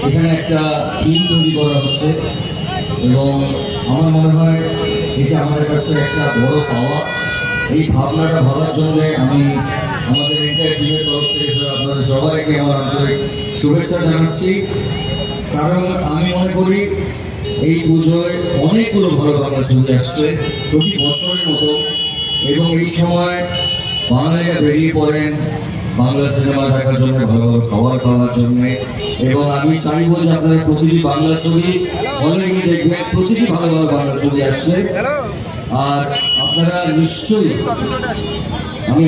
এখানে একটা থিম তৈরি করা হচ্ছে এবং আমার মনে হয় এটা আমাদের কাছে একটা বড় পাওয়া। এই ভাবনাটা ভাবার জন্য আমি আমাদের এন্টায়ার টিমের তরফ থেকে স্যার আপনাদের সবাইকে আমার আন্তরিক শুভেচ্ছা জানাচ্ছি। কারণ আমি মনে করি এই পুজোয় অনেকগুলো ভালো বাংলা ছবি আসছে প্রতি বছরের মতো, এবং এই সময় বাঙালিরা বেরিয়ে পড়েন বাংলা সিনেমা দেখার জন্য, ভালো ভালো খাবার খাওয়ার জন্য। এবং আমি চাইবো যে আপনারা প্রতিটি বাংলা ছবি হলে গিয়ে দেখবেন, প্রতিটি ভালো ভালো বাংলা ছবি আসছে। আর আপনারা নিশ্চয়ই, আমি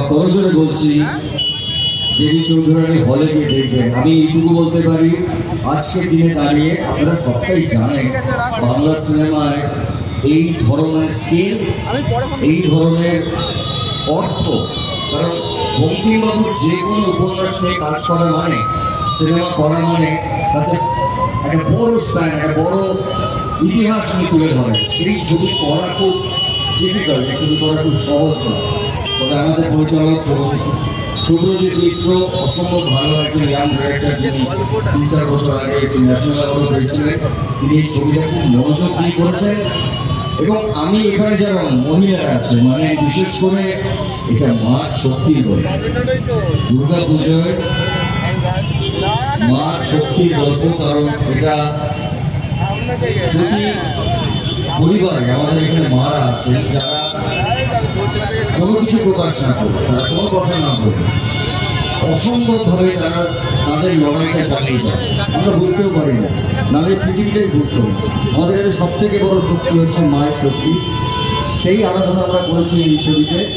করজোরে বলছি, দেবী চৌধুরানী হলে গিয়ে দেখবেন। আমি এইটুকু বলতে পারি, আজকের দিনে দাঁড়িয়ে আপনারা সবটাই জানেন বাংলা সিনেমায় এই ধরনের স্কেল, এই ধরনের অর্থ। কারণ বঙ্কিমবাবুর যে কোনো উপন্যাস নিয়ে কাজ করা মানে, সিনেমা করা মানে তাতে একটা বড় স্প্যান, একটা বড় ইতিহাস নিয়ে তুলে ধরে। এই ছবি করা খুব ডিফিকাল্ট, এই ছবি করা খুব সহজ নয়। তবে আমাদের পরিচালক শুভ্রজিৎ মিত্র অসম্ভব ভালো একজন ইয়াং ডিরেক্টর, যিনি 3-4 বছর আগে একটি ন্যাশনাল অ্যাওয়ার্ড পেয়েছিলেন। তিনি এই ছবিটা খুব মনোযোগ দিয়ে করেছেন। এবং আমি এখানে যারা মহিলারা আছে, মানে বিশেষ করে এটা মা শক্তির গল্প, দুর্গা পুজোয় মা শক্তির গল্প। কারণ এটা প্রতি পরিবারে আমাদের এখানে মারা আছে, যারা কোনো কিছু প্রকাশ না করে, তারা কোনো কথা না বলে অসম্ভবভাবে তারা তাদের লড়াইটা চালিয়ে যায়। আমরা বুঝতেও পারি না, নাহলে পৃথিবীটাই ঘুরত। আমাদের কাছে সব থেকে বড় শক্তি হচ্ছে মায়ের শক্তি। সেই আরাধনা আমরা করেছি এই ছবিতে।